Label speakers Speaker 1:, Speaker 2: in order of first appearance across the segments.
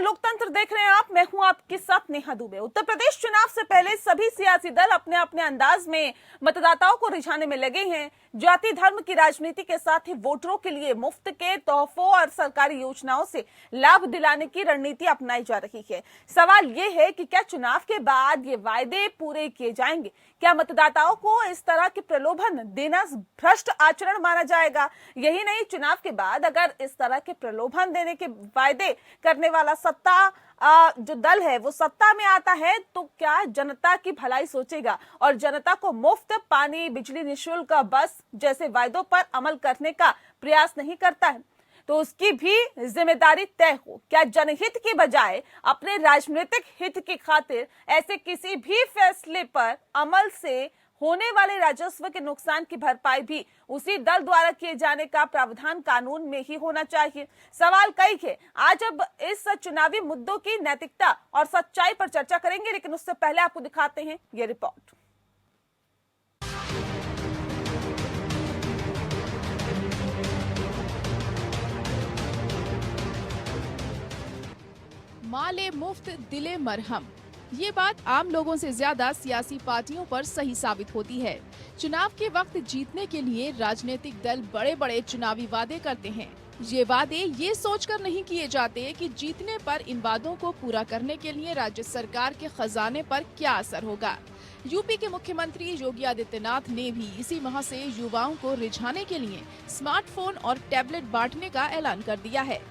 Speaker 1: लोकतंत्र देख रहे हैं आप, मैं हूं आपके साथ नेहा दुबे। उत्तर प्रदेश चुनाव से पहले सभी सियासी दल अपने अपने अंदाज में मतदाताओं को रिझाने में लगे हैं। जाति धर्म की राजनीति के साथ ही वोटरों के लिए मुफ्त के तोहफों और सरकारी योजनाओं से लाभ दिलाने की रणनीति अपनाई जा रही है। सवाल ये है कि क्या चुनाव के बाद ये वायदे पूरे किए जाएंगे? क्या मतदाताओं को इस तरह के प्रलोभन देना भ्रष्ट आचरण माना जाएगा? यही नहीं, चुनाव के बाद अगर इस तरह के प्रलोभन देने के वायदे करने वाला जो दल है वो सत्ता में आता है तो क्या जनता की भलाई सोचेगा और जनता को मुफ्त पानी, बिजली, निःशुल्क बस जैसे वायदों पर अमल करने का प्रयास नहीं करता है तो उसकी भी जिम्मेदारी तय हो। क्या जनहित की बजाय अपने राजनीतिक हित की खातिर ऐसे किसी भी फैसले पर अमल से होने वाले राजस्व के नुकसान की भरपाई भी उसी दल द्वारा किए जाने का प्रावधान कानून में ही होना चाहिए? सवाल कई है। आज अब इस चुनावी मुद्दों की नैतिकता और सच्चाई पर चर्चा करेंगे, लेकिन उससे पहले आपको दिखाते हैं ये रिपोर्ट।
Speaker 2: माले मुफ्त दिले मरहम, ये बात आम लोगों से ज्यादा सियासी पार्टियों पर सही साबित होती है। चुनाव के वक्त जीतने के लिए राजनीतिक दल बड़े बड़े चुनावी वादे करते हैं। ये वादे ये सोचकर नहीं किए जाते कि जीतने पर इन वादों को पूरा करने के लिए राज्य सरकार के खजाने पर क्या असर होगा। यूपी के मुख्यमंत्री योगी आदित्यनाथ ने भी इसी माह से युवाओं को रिझाने के लिए स्मार्टफोन और टैबलेट बांटने का ऐलान कर दिया है।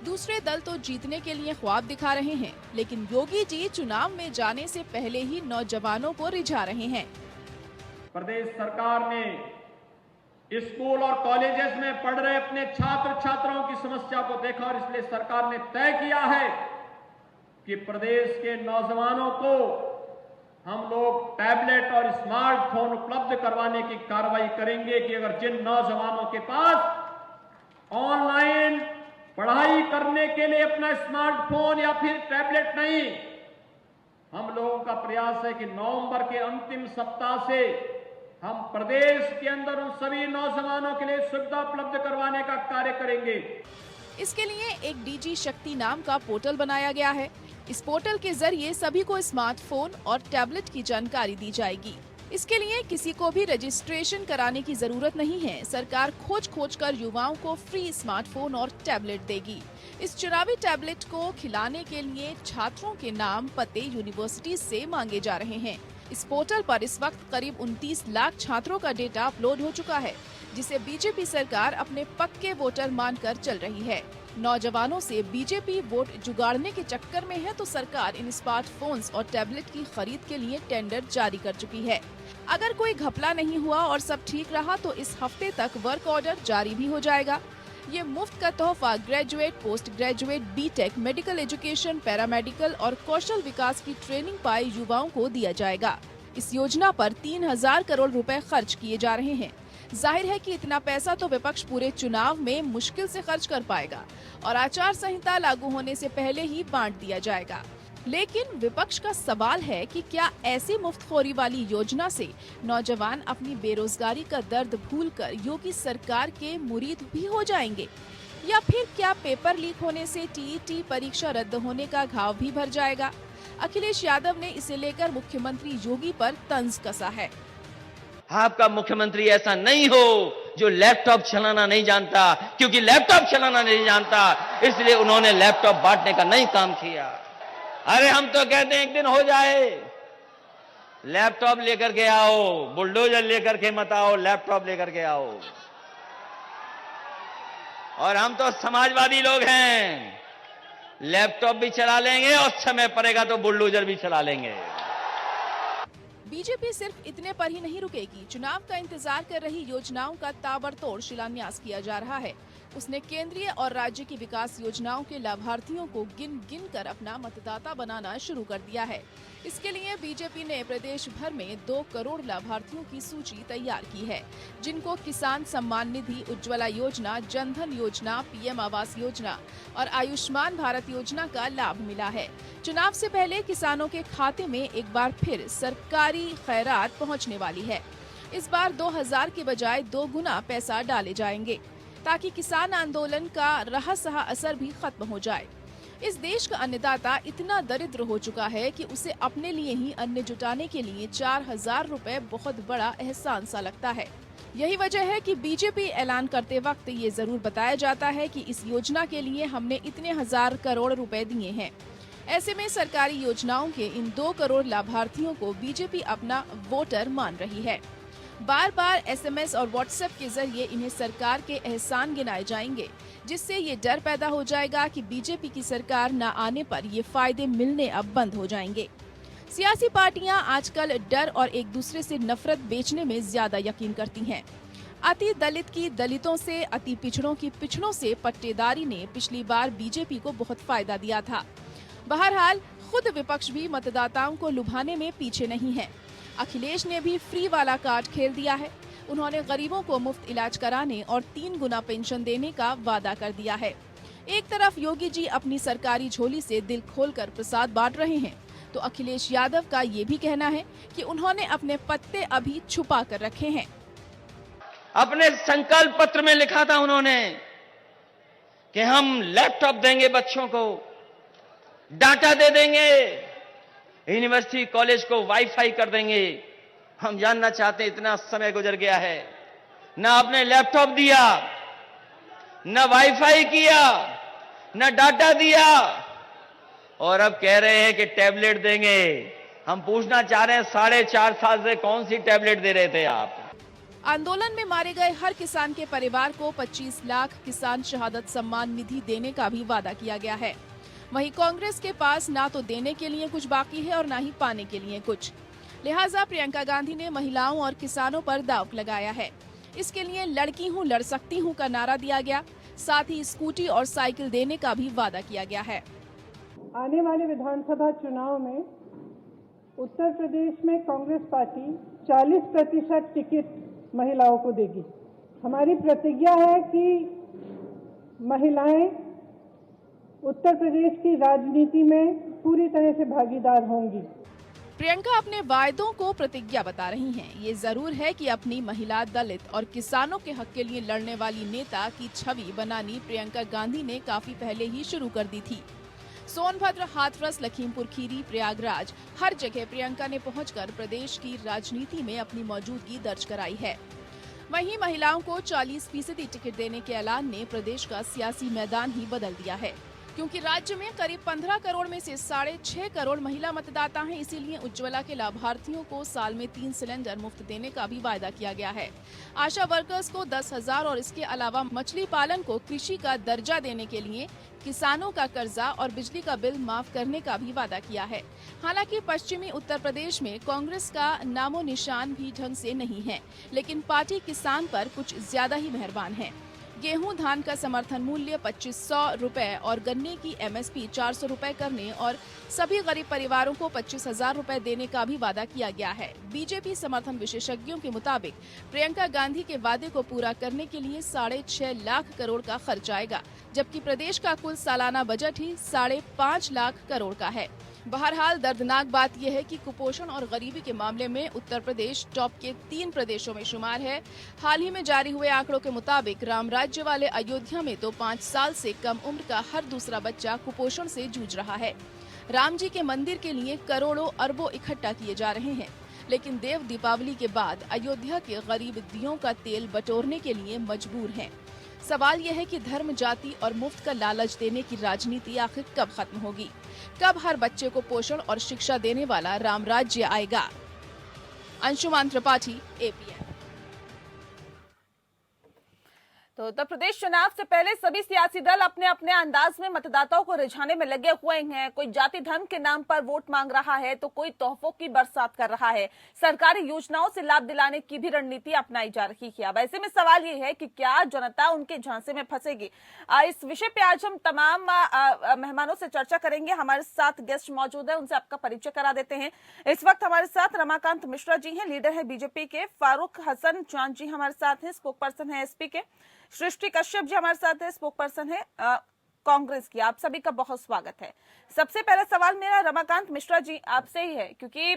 Speaker 2: दूसरे दल तो जीतने के लिए ख्वाब दिखा रहे हैं, लेकिन योगी जी चुनाव में जाने से पहले ही नौजवानों को रिझा रहे हैं।
Speaker 3: प्रदेश सरकार ने स्कूल और कॉलेजेस में पढ़ रहे अपने छात्र छात्राओं की समस्या को देखा और इसलिए सरकार ने तय किया है कि प्रदेश के नौजवानों को हम लोग टैबलेट और स्मार्टफोन उपलब्ध करवाने की कार्रवाई करेंगे कि अगर जिन नौजवानों के पास ऑनलाइन पढ़ाई करने के लिए अपना स्मार्टफोन या फिर टैबलेट नहीं, हम लोगों का प्रयास है कि नवंबर के अंतिम सप्ताह से हम प्रदेश के अंदर उन सभी नौजवानों के लिए सुविधा उपलब्ध करवाने का कार्य करेंगे।
Speaker 2: इसके लिए एक डीजी शक्ति नाम का पोर्टल बनाया गया है। इस पोर्टल के जरिए सभी को स्मार्टफोन और टैबलेट की जानकारी दी जाएगी। इसके लिए किसी को भी रजिस्ट्रेशन कराने की जरूरत नहीं है। सरकार खोज खोज कर युवाओं को फ्री स्मार्टफोन और टैबलेट देगी। इस चुनावी टैबलेट को खिलाने के लिए छात्रों के नाम, पते यूनिवर्सिटी से मांगे जा रहे हैं। इस पोर्टल पर इस वक्त करीब 29 लाख छात्रों का डेटा अपलोड हो चुका है, जिसे बीजेपी सरकार अपने पक्के वोटर मानकर चल रही है। नौजवानों से बीजेपी वोट जुगाड़ने के चक्कर में है तो सरकार इन स्मार्टफोन्स और टैबलेट की खरीद के लिए टेंडर जारी कर चुकी है। अगर कोई घपला नहीं हुआ और सब ठीक रहा तो इस हफ्ते तक वर्क ऑर्डर जारी भी हो जाएगा। ये मुफ्त का तोहफा graduate, post graduate, BTech, medical education, paramedical और कौशल विकास की ट्रेनिंग पाए युवाओं को दिया जाएगा। इस योजना पर 3000 करोड़ रुपए खर्च किए जा रहे हैं। जाहिर है कि इतना पैसा तो विपक्ष पूरे चुनाव में मुश्किल से खर्च कर पाएगा और आचार संहिता लागू होने से पहले ही बांट दिया जाएगा। लेकिन विपक्ष का सवाल है कि क्या ऐसी मुफ्तखोरी वाली योजना से नौजवान अपनी बेरोजगारी का दर्द भूलकर योगी सरकार के मुरीद भी हो जाएंगे, या फिर क्या पेपर लीक होने से टीईटी परीक्षा रद्द होने का घाव भी भर जाएगा? अखिलेश यादव ने इसे लेकर मुख्यमंत्री योगी पर तंज कसा है।
Speaker 4: आपका मुख्यमंत्री ऐसा नहीं हो जो लैपटॉप चलाना नहीं जानता, क्योंकि लैपटॉप चलाना नहीं जानता इसलिए उन्होंने लैपटॉप बांटने का नहीं काम किया। अरे हम तो कहते हैं एक दिन हो जाए, लैपटॉप लेकर के आओ, बुलडोजर लेकर के मत आओ, लैपटॉप लेकर के आओ। और हम तो समाजवादी लोग हैं, लैपटॉप भी चला लेंगे और समय पड़ेगा तो बुलडोजर भी चला लेंगे।
Speaker 2: बीजेपी सिर्फ इतने पर ही नहीं रुकेगी। चुनाव का इंतजार कर रही योजनाओं का ताबड़तोड़ शिलान्यास किया जा रहा है। उसने केंद्रीय और राज्य की विकास योजनाओं के लाभार्थियों को गिन गिन कर अपना मतदाता बनाना शुरू कर दिया है। इसके लिए बीजेपी ने प्रदेश भर में 2 करोड़ लाभार्थियों की सूची तैयार की है, जिनको किसान सम्मान निधि, उज्ज्वला योजना, जनधन योजना, पीएम आवास योजना और आयुष्मान भारत योजना का लाभ मिला है। चुनाव से पहले किसानों के खाते में एक बार फिर सरकारी खैरात पहुंचने वाली है। इस बार 2000 के बजाय 2 गुना पैसा डाले जाएंगे, ताकि किसान आंदोलन का रहा सहा असर भी खत्म हो जाए। इस देश का अन्नदाता इतना दरिद्र हो चुका है कि उसे अपने लिए ही अन्न जुटाने के लिए 4,000 रुपए बहुत बड़ा एहसान सा लगता है। यही वजह है कि बीजेपी ऐलान करते वक्त ये जरूर बताया जाता है कि इस योजना के लिए हमने इतने हजार करोड़ रुपए दिए हैं। ऐसे में सरकारी योजनाओं के इन 2 करोड़ लाभार्थियों को बीजेपी अपना वोटर मान रही है। बार बार SMS और WhatsApp के जरिए इन्हें सरकार के एहसान गिनाए जाएंगे, जिससे ये डर पैदा हो जाएगा कि बीजेपी की सरकार न आने पर ये फायदे मिलने अब बंद हो जाएंगे। सियासी पार्टियां आजकल डर और एक दूसरे से नफरत बेचने में ज्यादा यकीन करती हैं। अति दलित की दलितों से, अति पिछड़ों की पिछड़ों से पट्टेदारी ने पिछली बार बीजेपी को बहुत फायदा दिया था। बहरहाल खुद विपक्ष भी मतदाताओं को लुभाने में पीछे नहीं है। अखिलेश ने भी फ्री वाला कार्ड खेल दिया है। उन्होंने गरीबों को मुफ्त इलाज कराने और 3 गुना पेंशन देने का वादा कर दिया है। एक तरफ योगी जी अपनी सरकारी झोली से दिल खोलकर प्रसाद बांट रहे हैं, तो अखिलेश यादव का ये भी कहना है कि उन्होंने अपने पत्ते अभी छुपा कर रखे हैं।
Speaker 4: अपने संकल्प पत्र में लिखा था उन्होंने कि हम लैपटॉप देंगे बच्चों को, डाटा दे देंगे, यूनिवर्सिटी कॉलेज को वाईफाई कर देंगे। हम जानना चाहते हैं, इतना समय गुजर गया है, ना आपने लैपटॉप दिया, ना वाईफाई किया, ना डाटा दिया, और अब कह रहे हैं कि टैबलेट देंगे। हम पूछना चाह रहे हैं, 4.5 साल से कौन सी टैबलेट दे रहे थे आप?
Speaker 2: आंदोलन में मारे गए हर किसान के परिवार को 25 लाख किसान शहादत सम्मान निधि देने का भी वादा किया गया है। वहीं कांग्रेस के पास ना तो देने के लिए कुछ बाकी है और ना ही पाने के लिए कुछ। लिहाजा प्रियंका गांधी ने महिलाओं और किसानों पर दांव लगाया है। इसके लिए लड़की हूँ लड़ सकती हूँ का नारा दिया गया। साथ ही स्कूटी और साइकिल देने का भी वादा किया गया है।
Speaker 5: आने वाले विधानसभा चुनाव में उत्तर प्रदेश में कांग्रेस पार्टी 40% टिकट महिलाओं को देगी। हमारी प्रतिज्ञा है कि महिलाएं उत्तर प्रदेश की राजनीति में पूरी तरह से भागीदार होंगी।
Speaker 2: प्रियंका अपने वायदों को प्रतिज्ञा बता रही हैं। ये जरूर है कि अपनी महिला, दलित और किसानों के हक के लिए लड़ने वाली नेता की छवि बनानी प्रियंका गांधी ने काफी पहले ही शुरू कर दी थी। सोनभद्र, हाथरस, लखीमपुर खीरी, प्रयागराज, हर जगह प्रियंका ने पहुंचकर प्रदेश की राजनीति में अपनी मौजूदगी दर्ज कराई है। वहीं महिलाओं को 40% टिकट देने के ऐलान ने प्रदेश का सियासी मैदान ही बदल दिया है, क्योंकि राज्य में करीब 15 करोड़ में से 6.5 करोड़ महिला मतदाता हैं। इसीलिए उज्ज्वला के लाभार्थियों को साल में 3 सिलेंडर मुफ्त देने का भी वायदा किया गया है। आशा वर्कर्स को 10,000 और इसके अलावा मछली पालन को कृषि का दर्जा देने के लिए किसानों का कर्जा और बिजली का बिल माफ करने का भी वादा किया है। हालांकि पश्चिमी उत्तर प्रदेश में कांग्रेस का नामो निशान भी ढंग से नहीं है, लेकिन पार्टी किसान पर कुछ ज्यादा ही मेहरबान है। गेहूं, धान का समर्थन मूल्य 2500 रुपए और गन्ने की MSP 400 रुपए करने और सभी गरीब परिवारों को 25,000 रुपए देने का भी वादा किया गया है। बीजेपी समर्थन विशेषज्ञों के मुताबिक प्रियंका गांधी के वादे को पूरा करने के लिए 6.5 लाख करोड़ का खर्च आएगा, जबकि प्रदेश का कुल सालाना बजट ही 5.5 लाख करोड़ का है। बहरहाल दर्दनाक बात यह है कि कुपोषण और गरीबी के मामले में उत्तर प्रदेश टॉप के 3 प्रदेशों में शुमार है। हाल ही में जारी हुए आंकड़ों के मुताबिक राम राज्य वाले अयोध्या में तो 5 साल से कम उम्र का हर दूसरा बच्चा कुपोषण से जूझ रहा है। राम जी के मंदिर के लिए करोड़ों अरबों इकट्ठा किए जा रहे हैं, लेकिन देव दीपावली के बाद अयोध्या के गरीब दियों का तेल बटोरने के लिए मजबूर हैं। सवाल यह है कि धर्म, जाति और मुफ्त का लालच देने की राजनीति आखिर कब खत्म होगी? कब हर बच्चे को पोषण और शिक्षा देने वाला राम राज्य आएगा? अंशुमान त्रिपाठी, APN।
Speaker 1: तो उत्तर प्रदेश चुनाव से पहले सभी सियासी दल अपने अपने अंदाज में मतदाताओं को रिझाने में लगे हुए हैं। कोई जाति धर्म के नाम पर वोट मांग रहा है, तो कोई तोहफों की बरसात कर रहा है। सरकारी योजनाओं से लाभ दिलाने की भी रणनीति अपनाई जा रही है। अब ऐसे में सवाल ये है कि क्या जनता उनके झांसे में फंसेगी? इस विषय पे आज हम तमाम मेहमानों से चर्चा करेंगे। हमारे साथ गेस्ट मौजूद है, उनसे आपका परिचय करा देते हैं। इस वक्त हमारे साथ रमाकांत मिश्रा जी हैं, लीडर है बीजेपी के। फारूक हसन चांद जी हमारे साथ हैं, स्पोक पर्सन है SP के। सृष्टि कश्यप जी हमारे साथ है, स्पोक पर्सन है कांग्रेस की। आप सभी का बहुत स्वागत है। सबसे पहला सवाल मेरा रमाकांत मिश्रा जी आपसे ही है, क्योंकि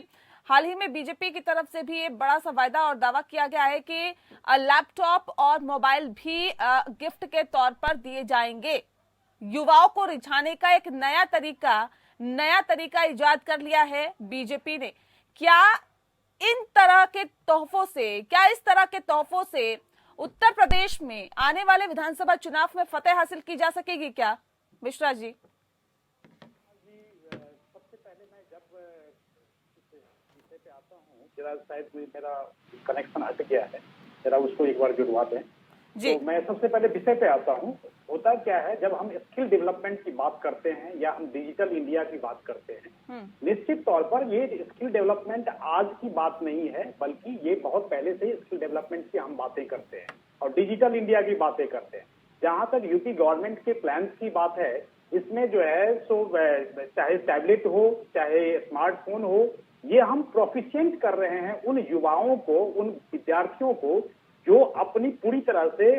Speaker 1: हाल ही में बीजेपी की तरफ से भी एक बड़ा सा वायदा और दावा किया गया है कि लैपटॉप और मोबाइल भी गिफ्ट के तौर पर दिए जाएंगे। युवाओं को रिझाने का एक नया तरीका इजाद कर लिया है बीजेपी ने। क्या इन तरह के तोहफों से, क्या इस तरह के तोहफों से उत्तर प्रदेश में आने वाले विधानसभा चुनाव में फतेह हासिल की जा सकेगी क्या मिश्रा जी?
Speaker 6: सबसे पहले मैं जब विषय पे आता हूँ, जरा शायद मेरा कनेक्शन हट गया है, जरा उसको एक बार जुड़वा दें जी। तो मैं सबसे पहले विषय पे आता हूँ। होता क्या है, जब हम स्किल डेवलपमेंट की बात करते हैं या हम डिजिटल इंडिया की बात करते हैं, निश्चित तौर पर ये स्किल डेवलपमेंट आज की बात नहीं है, बल्कि ये बहुत पहले से ही स्किल डेवलपमेंट की हम बातें करते हैं और डिजिटल इंडिया की बातें करते हैं। जहां तक यूपी गवर्नमेंट के प्लान्स की बात है, इसमें जो है सो चाहे टैबलेट हो चाहे स्मार्टफोन हो, ये हम प्रोफिशिएंट कर रहे हैं उन युवाओं को, उन विद्यार्थियों को जो अपनी पूरी तरह से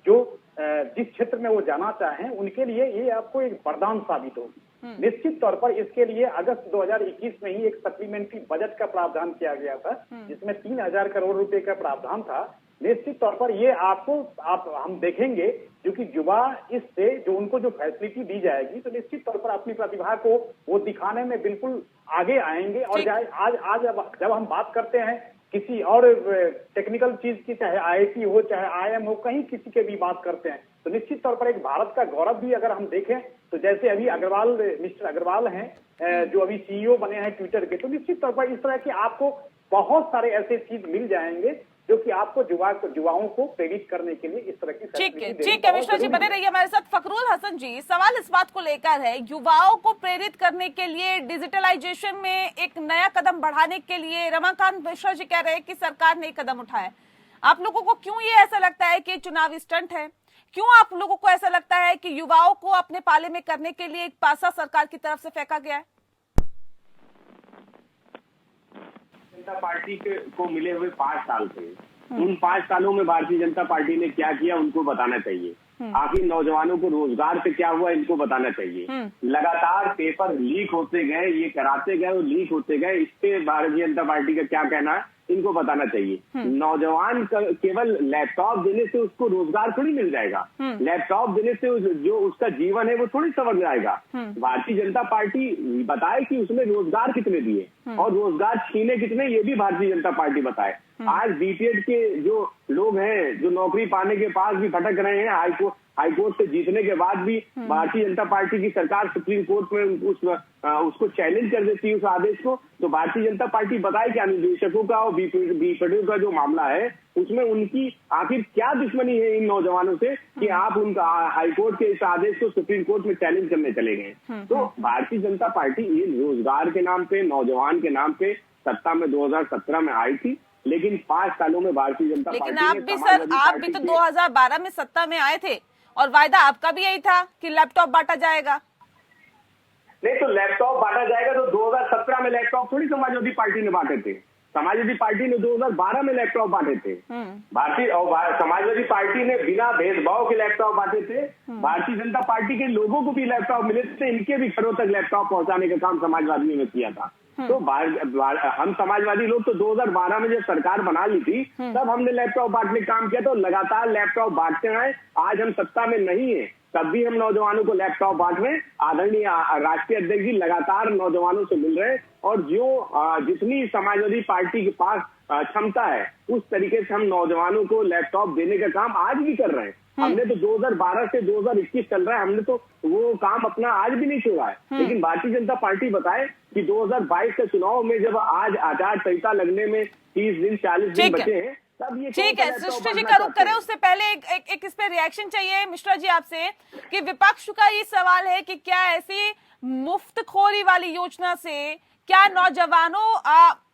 Speaker 6: जो जिस क्षेत्र में वो जाना चाहें, उनके लिए ये आपको एक वरदान साबित होगी। निश्चित तौर पर इसके लिए अगस्त 2021 में ही एक सप्लीमेंट्री बजट का प्रावधान किया गया था, जिसमें 3000 करोड़ रुपए का प्रावधान था। निश्चित तौर पर ये हम देखेंगे, क्योंकि युवा इससे जो उनको जो फैसिलिटी दी जाएगी, तो निश्चित तौर पर अपनी प्रतिभा को वो दिखाने में बिल्कुल आगे आएंगे। और आज जब हम बात करते हैं किसी और टेक्निकल चीज की, चाहे आईआईटी हो चाहे आईएम हो, कहीं किसी के भी बात करते हैं, तो निश्चित तौर पर एक भारत का गौरव भी अगर हम देखें तो जैसे अभी मिस्टर अग्रवाल हैं जो अभी सीईओ बने हैं ट्विटर के, तो निश्चित तौर पर इस तरह के आपको बहुत सारे ऐसे चीज मिल जाएंगे जो कि आपको युवाओं को प्रेरित करने के लिए इस तरह की।
Speaker 1: ठीक है मिश्रा जी, बने रहिए हमारे साथ। फखरुल हसन जी, सवाल इस बात को लेकर है, युवाओं को प्रेरित करने के लिए डिजिटलाइजेशन में एक नया कदम बढ़ाने के लिए रमाकांत मिश्रा जी कह रहे हैं कि सरकार ने कदम उठाया। आप लोगों को क्यों ये ऐसा लगता है कि चुनावी स्टंट है? क्यों आप लोगों को ऐसा लगता है कि युवाओं को अपने पाले में करने के लिए एक पासा सरकार की तरफ से फेंका गया है?
Speaker 7: जनता पार्टी को मिले हुए 5 साल थे, उन 5 सालों में भारतीय जनता पार्टी ने क्या किया उनको बताना चाहिए। आखिर नौजवानों को रोजगार से क्या हुआ इनको बताना चाहिए। लगातार पेपर लीक होते गए, ये कराते गए और लीक होते गए, इस पे भारतीय जनता पार्टी का क्या कहना है इनको बताना चाहिए। नौजवान केवल लैपटॉप देने से उसको रोजगार थोड़ी मिल जाएगा, लैपटॉप देने से जो उसका जीवन है वो थोड़ी संवर जाएगा। भारतीय जनता पार्टी बताए कि उसने रोजगार कितने दिए और रोजगार छीने कितने, ये भी भारतीय जनता पार्टी बताए। आज बीपीएड के जो लोग हैं, जो नौकरी पाने के पास भी भटक रहे हैं, हाईकोर्ट से जीतने के बाद भी भारतीय जनता पार्टी की सरकार सुप्रीम कोर्ट में उसको चैलेंज कर देती है उस आदेश को, तो भारतीय जनता पार्टी बताए कि निदेशकों का और बीपीएड का जो मामला है उसमें उनकी आखिर क्या दुश्मनी है इन नौजवानों से कि आप उनका हाईकोर्ट के इस आदेश को सुप्रीम कोर्ट में चैलेंज करने चले गए। तो भारतीय जनता पार्टी ये रोजगार के नाम पे, नौजवान के नाम पे सत्ता में 2017 में आई थी, लेकिन 5 सालों में भारतीय जनता पार्टी
Speaker 1: आप भी तो 2012 में सत्ता में आए थे और वायदा आपका भी यही था कि लैपटॉप बांटा जाएगा।
Speaker 7: नहीं तो लैपटॉप बांटा जाएगा तो 2017 में लैपटॉप थोड़ी समाजवादी पार्टी ने बांटे थे। समाजवादी पार्टी ने 2012 में लैपटॉप बांटे थे। समाजवादी पार्टी ने बिना भेदभाव के लैपटॉप बांटे थे। भारतीय जनता पार्टी के लोगों को भी लैपटॉप मिले थे, इनके भी घरों तक लैपटॉप पहुंचाने का काम समाजवादियों ने किया था। तो हम समाजवादी लोग तो 2012 में जब सरकार बना ली थी तब हमने लैपटॉप बांटने का काम किया, तो लगातार लैपटॉप बांटते हैं। आज हम सत्ता में नहीं है तब भी हम नौजवानों को लैपटॉप बांट रहे हैं। आदरणीय राष्ट्रीय अध्यक्ष जी लगातार नौजवानों से मिल रहे हैं और जो जितनी समाजवादी पार्टी के पास क्षमता है उस तरीके से हम नौजवानों को लैपटॉप देने का काम आज भी कर रहे हैं। हमने तो 2012 से 2021 चल रहा है, हमने तो वो काम अपना आज भी नहीं छोड़ा है। लेकिन भारतीय जनता पार्टी बताए कि 2022 के चुनाव में जब आज आचार संहिता लगने में 30 दिन 40 दिन बचे हैं,
Speaker 1: ठीक है, सृष्टि जी का रुख करें उससे पहले एक इस पे रिएक्शन चाहिए मिश्रा जी आपसे कि विपक्ष का ये सवाल है कि क्या ऐसी मुफ्तखोरी वाली योजना से क्या नौजवानों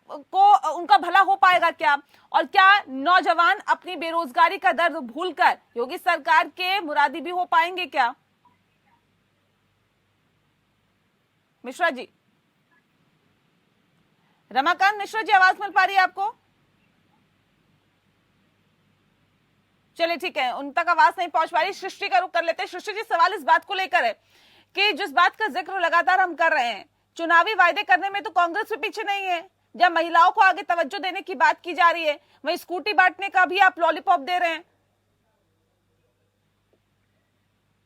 Speaker 1: को उनका भला हो पाएगा क्या, और क्या नौजवान अपनी बेरोजगारी का दर्द भूलकर योगी सरकार के मुरादी भी हो पाएंगे क्या? मिश्रा जी, रमाकांत मिश्रा जी, आवाज मिल पा रही है आपको? चलिए ठीक है, उन तक आवाज नहीं पहुंच पा रही। सृष्टि का रुख कर लेते हैं। सृष्टि जी, सवाल इस बात को लेकर है कि जिस बात का जिक्र लगातार हम कर रहे हैं, चुनावी वायदे करने में तो कांग्रेस भी पीछे नहीं है। जब महिलाओं को आगे तवज्जो देने की बात की जा रही है, वहीं स्कूटी बांटने का भी आप लॉलीपॉप दे रहे हैं।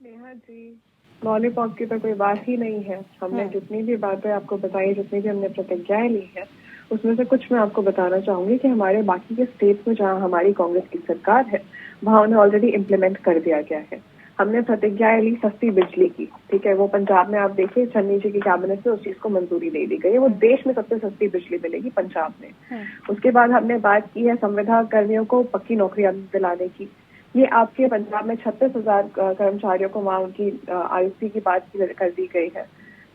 Speaker 8: नेहा जी, लॉलीपॉप की तो कोई बात ही नहीं है। हमने जितनी भी बातें आपको बताई, जितनी भी हमने प्रतिज्ञाएं ली है, उसमें से कुछ मैं आपको बताना चाहूंगी कि हमारे बाकी के स्टेट्स में जहां हमारी कांग्रेस की सरकार है, वहां उन्हें ऑलरेडी इम्प्लीमेंट कर दिया गया है। हमने प्रतिज्ञाएं ली सस्ती बिजली की, ठीक है, वो पंजाब में आप देखिए चन्नी जी की कैबिनेट से उस चीज को मंजूरी नहीं दी गई है। वो देश में सबसे सस्ती बिजली मिलेगी पंजाब में। उसके बाद हमने बात की है संविदा कर्मियों को पक्की नौकरियां दिलाने की। ये आपके पंजाब में 36,000 कर्मचारियों को वहां उनकी आयुषी की बात कर दी गई है।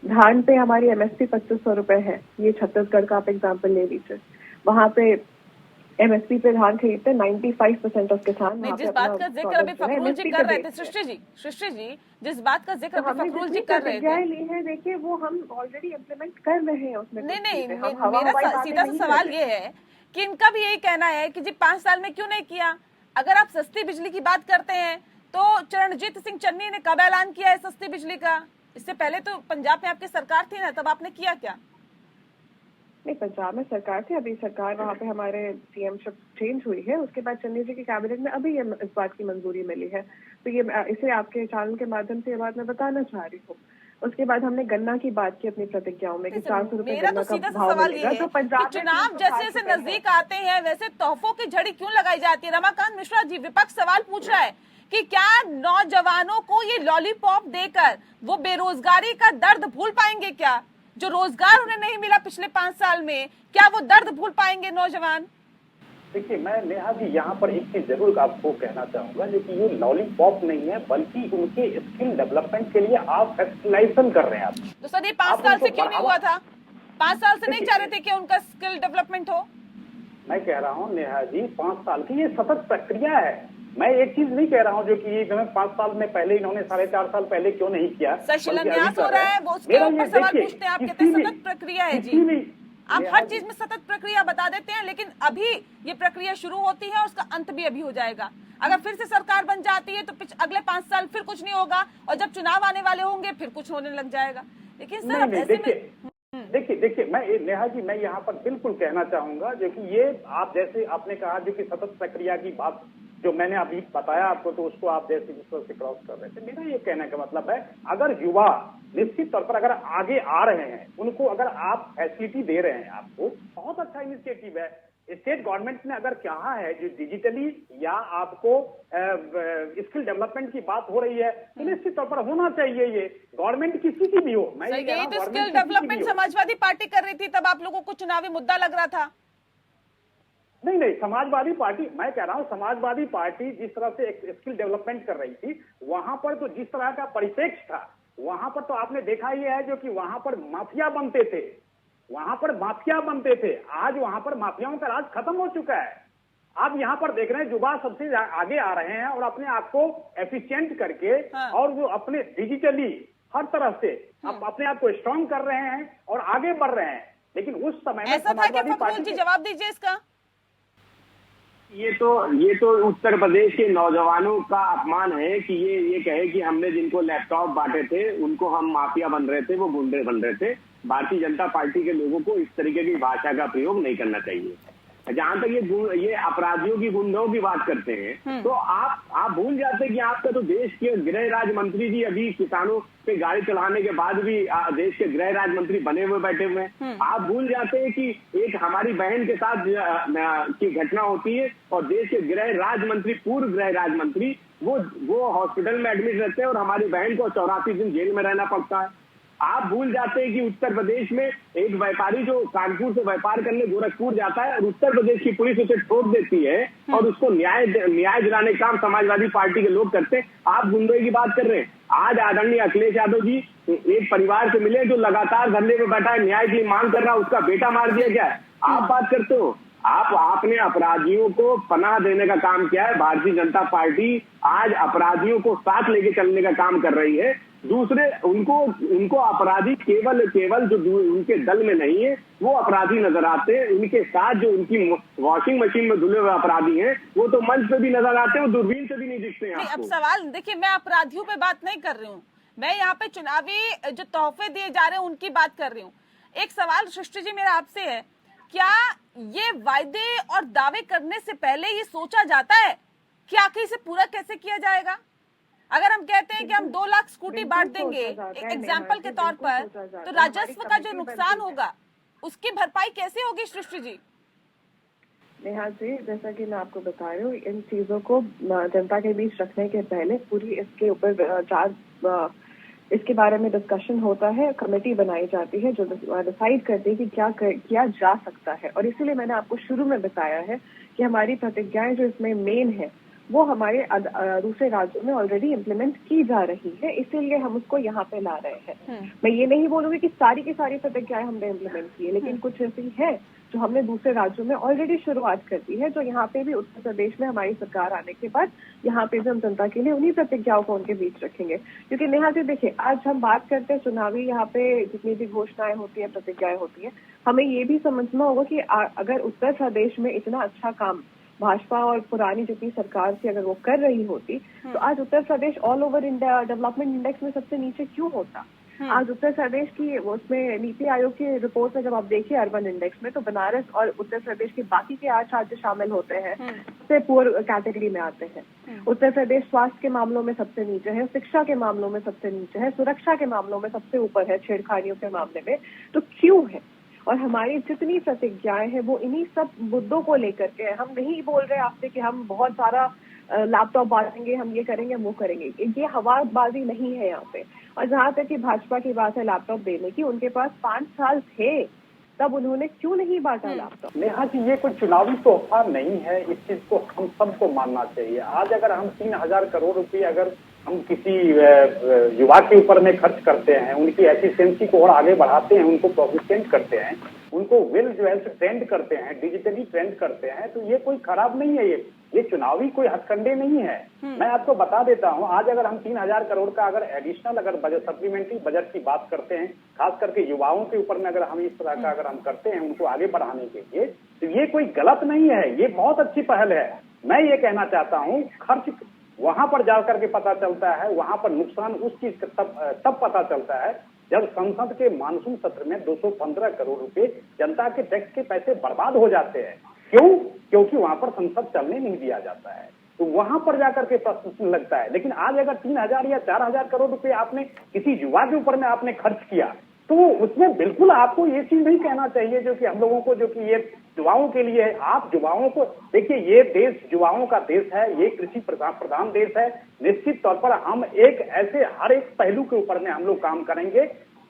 Speaker 8: धान पे हमारी एमएसपी 2500 रुपए है। ये छत्तीसगढ़ का आप एग्जाम्पल ले लीजिए, वहां पे एमएसपी पे धान खरीदते 95% ऑफ किसान।
Speaker 1: जिस बात का जिक्र अभी फखरुल जी कर रहे थे, सृष्टि जी जिस बात का जिक्र अभी फखरुल जी कर रहे थे,
Speaker 8: ली है, देखिए वो हम ऑलरेडी इम्प्लीमेंट कर रहे हैं उसमें।
Speaker 1: नहीं, मेरा सीधा सा सवाल ये है कि इनका भी यही कहना है कि जी 5 साल में क्यों नहीं किया। अगर आप सस्ती बिजली की बात करते हैं तो चरणजीत सिंह चन्नी ने कब ऐलान किया है सस्ती बिजली का? इससे पहले तो पंजाब में आपकी सरकार थी ना, तब आपने किया क्या?
Speaker 8: नहीं, पंजाब में सरकार थी, अभी सरकार वहाँ पे हमारे सीएम शिप चेंज हुई है। उसके बाद चन्नी जी की कैबिनेट में अभी ये इस बात की मंजूरी मिली है, तो ये इसे आपके चैनल के माध्यम से ये बात मैं बताना चाह रही हूँ। उसके बाद हमने गन्ना की बात की अपनी प्रतिज्ञाओं में कि 400 रुपए गन्ना का भाव मिलेगा। तो पंजाब
Speaker 1: चुनाव जैसे जैसे नजदीक आते हैं वैसे तोहफों की झड़ी क्यों लगाई जाती है? रमाकांत मिश्रा जी, विपक्ष सवाल पूछ रहा है कि क्या नौजवानों को ये लॉलीपॉप देकर वो बेरोजगारी का दर्द भूल पाएंगे? क्या जो रोजगार उन्हें नहीं मिला पिछले 5 साल में, क्या वो दर्द भूल पाएंगे नौजवान?
Speaker 6: देखिए, मैं नेहा जी यहाँ पर एक चीज जरूर आपको कहना चाहूंगा, जो कि ये लॉलीपॉप नहीं है बल्कि उनके स्किल डेवलपमेंट के लिए आप फैसिलिटेशन कर रहे हैं। आप
Speaker 1: तो सर ये 5 साल से क्यों नहीं हुआ था? 5 साल से नहीं चाह रहे थे कि उनका स्किल डेवलपमेंट हो?
Speaker 6: मैं कह रहा हूँ नेहा जी, 5 साल की ये सतत प्रक्रिया है। मैं एक चीज नहीं कह रहा हूँ जो कि 5 साल में पहले इन्होंने 4.5 साल पहले क्यों नहीं किया।
Speaker 1: सर शिलान्यास हो रहा है, वो उसके ऊपर सवाल पूछते हैं, आप कहते हैं सतत प्रक्रिया है जी। आप हर चीज में सतत प्रक्रिया बता देते हैं, लेकिन अभी ये प्रक्रिया शुरू होती है और उसका अंत भी अभी हो जाएगा। अगर फिर से सरकार बन जाती है तो अगले 5 साल फिर कुछ नहीं होगा, और जब चुनाव आने वाले होंगे फिर कुछ होने लग जाएगा। लेकिन सर
Speaker 6: देखिए मैं नेहा जी, मैं यहाँ पर बिल्कुल कहना चाहूंगा जो कि ये आप जैसे आपने कहा जो कि सतत प्रक्रिया की बात जो मैंने अभी बताया आपको, तो उसको आप जैसे जिस तरह से क्रॉस कर रहे थे, मेरा ये कहने का मतलब है अगर युवा निश्चित तौर पर अगर आगे आ रहे हैं, उनको अगर आप फैसिलिटी दे रहे हैं, आपको बहुत अच्छा इनिशिएटिव है। स्टेट गवर्नमेंट ने अगर कहा है जो डिजिटली या आपको स्किल डेवलपमेंट की बात हो रही है, तो निश्चित तौर पर होना चाहिए। ये गवर्नमेंट किसी की भी हो, मैं
Speaker 1: यही तो स्किल डेवलपमेंट समाजवादी पार्टी कर रही थी, तब आप लोगों को चुनावी मुद्दा लग रहा था।
Speaker 6: नहीं, समाजवादी पार्टी, मैं कह रहा हूं समाजवादी पार्टी जिस तरह से स्किल डेवलपमेंट कर रही थी, वहां पर तो जिस तरह का परिप्रेक्ष्य था, वहां पर तो आपने देखा ही है जो कि वहां पर माफिया बनते थे, आज वहां पर माफियाओं का राज खत्म हो चुका है। आप यहाँ पर देख रहे हैं युवा सबसे आगे आ रहे हैं और अपने आप को एफिशिएंट करके और वो अपने डिजिटली हर तरह से अपने आप को स्ट्रांग कर रहे हैं और आगे बढ़ रहे हैं। लेकिन उस समय में समाजवादी पार्टी,
Speaker 1: जवाब दीजिए इसका।
Speaker 7: ये तो उत्तर प्रदेश के नौजवानों का अपमान है कि ये कहे कि हमने जिनको लैपटॉप बांटे थे उनको हम माफिया बन रहे थे, वो गुंडे बन रहे थे। भारतीय जनता पार्टी के लोगों को इस तरीके की भाषा का प्रयोग नहीं करना चाहिए। जहां तक ये अपराधियों की, गुंडों की बात करते हैं, तो आप भूल जाते हैं कि आपका तो देश के गृह राज्य मंत्री जी अभी किसानों पे गाड़ी चलाने के बाद भी देश के गृह राज्य मंत्री बने हुए बैठे हुए हैं। आप भूल जाते हैं कि एक हमारी बहन के साथ की घटना होती है और देश के गृह राज्य मंत्री, पूर्व गृह राज्य मंत्री, वो हॉस्पिटल में एडमिट रहते हैं और हमारी बहन को 84 दिन जेल में रहना पड़ता है। आप भूल जाते हैं कि उत्तर प्रदेश में एक व्यापारी जो कानपुर से व्यापार करने गोरखपुर जाता है और उत्तर प्रदेश की पुलिस उसे ठोक देती है और उसको न्याय दिलाने का काम समाजवादी पार्टी के लोग करते हैं। आप गुंडे की बात कर रहे हैं। आज आदरणीय अखिलेश यादव जी एक परिवार से मिले जो लगातार धरने में बैठा है, न्याय की मांग कर रहा है, उसका बेटा मार दिया गया है। आप बात करते हो, आपने अपराधियों को पनाह देने का काम किया है। भारतीय जनता पार्टी आज अपराधियों को साथ लेके चलने का काम कर रही है। दूसरे उनको अपराधी केवल जो उनके दल में नहीं है वो अपराधी नजर आते हैं। उनके साथ जो उनकी वॉशिंग मशीन में धुले हुए अपराधी हैं वो तो मंच पे भी नजर आते हैं, वो दूरबीन से भी नहीं दिखते हैं।
Speaker 1: अब सवाल देखिए, मैं अपराधियों पे बात नहीं कर रही हूँ, मैं यहाँ पे चुनावी जो तोहफे दिए जा रहे हैं उनकी बात कर रही हूँ। एक सवाल सृष्टि जी मेरा आपसे है, क्या ये वायदे और दावे करने से पहले ये सोचा जाता है कि आखिर इसे पूरा कैसे किया जाएगा? अगर हम कहते हैं कि हम 2 लाख स्कूटी बांट देंगे एग्जाम्पल के तौर पर, तो राजस्व का जो नुकसान होगा उसकी भरपाई कैसे होगी सृष्टि जी?
Speaker 8: नेहा जी, जैसा कि मैं आपको बता रही हूँ, इन चीजों को जनता के बीच रखने के पहले पूरी इसके ऊपर इसके बारे में डिस्कशन होता है, कमेटी बनाई जाती है जो डिसाइड करती है कि क्या किया जा सकता है। और इसीलिए मैंने आपको शुरू में बताया है कि हमारी प्रतिज्ञाएं जो इसमें मेन है वो हमारे दूसरे राज्यों में ऑलरेडी इम्प्लीमेंट की जा रही है, इसीलिए हम उसको यहाँ पे ला रहे हैं। मैं ये नहीं बोलूंगी कि सारी की सारी प्रतिज्ञाएं हमने इम्प्लीमेंट की है, लेकिन कुछ ऐसी है जो हमने दूसरे राज्यों में ऑलरेडी शुरुआत कर दी है, जो यहाँ पे भी उत्तर प्रदेश में हमारी सरकार आने के बाद यहाँ पे भी हम जनता के लिए उन्हीं प्रतिज्ञाओं को उनके बीच रखेंगे। क्योंकि नेहा जी देखिए, आज हम बात करते हैं चुनावी, यहाँ पे जितनी भी घोषणाएं होती है, प्रतिज्ञाएं होती है, हमें ये भी समझना होगा कि अगर उत्तर प्रदेश में इतना अच्छा काम भाजपा और पुरानी जितनी सरकार थी अगर वो कर रही होती, तो आज Uttar Pradesh all over India development index में सबसे नीचे क्यों होता? आज उत्तर प्रदेश की उसमें नीति आयोग की रिपोर्ट में जब आप देखिए अर्बन इंडेक्स में, तो बनारस और उत्तर प्रदेश के बाकी के 8 राज्य शामिल होते हैं, सबसे पुअर कैटेगरी में आते हैं। उत्तर प्रदेश स्वास्थ्य के मामलों में सबसे नीचे है, शिक्षा के मामलों में सबसे नीचे है, सुरक्षा के मामलों में सबसे ऊपर है, छेड़खानियों के मामले में। तो क्यों है? और हमारी जितनी प्रतिज्ञाएं हैं वो इन्हीं सब मुद्दों को लेकर के। हम नहीं बोल रहे आपसे कि हम बहुत सारा लैपटॉप बांटेंगे, हम ये करेंगे, वो करेंगे, ये हवाबाजी नहीं है यहाँ पे। और जहाँ तक कि भाजपा की बात है लैपटॉप देने की, उनके पास 5 साल थे, तब उन्होंने क्यों नहीं बांटा लैपटॉप?
Speaker 6: नेहा जी, ये कोई चुनावी तोहफा नहीं है, इस चीज को हम सबको मानना चाहिए। आज अगर हम 3000 करोड़ रुपए अगर हम किसी युवा के ऊपर में खर्च करते हैं, उनकी एफिशिएंसी को और आगे बढ़ाते हैं, उनको प्रोफिशिएंट करते हैं, उनको वेल जो है ट्रेंड करते हैं, डिजिटली ट्रेंड करते हैं, तो ये कोई खराब नहीं है। ये चुनावी कोई हथकंडे नहीं है। मैं आपको बता देता हूं, आज अगर हम 3000 करोड़ का अगर एडिशनल अगर बजट, सप्लीमेंट्री बजट की बात करते हैं, खास करके युवाओं के ऊपर में अगर हम इस तरह का अगर हम करते हैं उनको आगे बढ़ाने के लिए, तो ये कोई गलत नहीं है, ये बहुत अच्छी पहल है। मैं ये कहना चाहता हूँ, खर्च वहां पर जाकर के पता चलता है, वहां पर नुकसान उस चीज का तब पता चलता है जब संसद के मानसून सत्र में 215 करोड़ रुपए जनता के टैक्स के पैसे बर्बाद हो जाते हैं। क्यों? क्योंकि वहां पर संसद चलने नहीं दिया जाता है, तो वहां पर जाकर के प्रश्न लगता है। लेकिन आज अगर 3000 या 4000 करोड़ रुपए आपने किसी युवा के ऊपर में आपने खर्च किया, तो उसमें बिल्कुल आपको ये चीज नहीं कहना चाहिए जो कि हम लोगों को, जो कि ये युवाओं के लिए है। आप युवाओं को देखिए, ये देश युवाओं का देश है, ये कृषि प्रधान देश है। निश्चित तौर पर हम एक ऐसे हर एक पहलू के ऊपर में हम लोग काम करेंगे।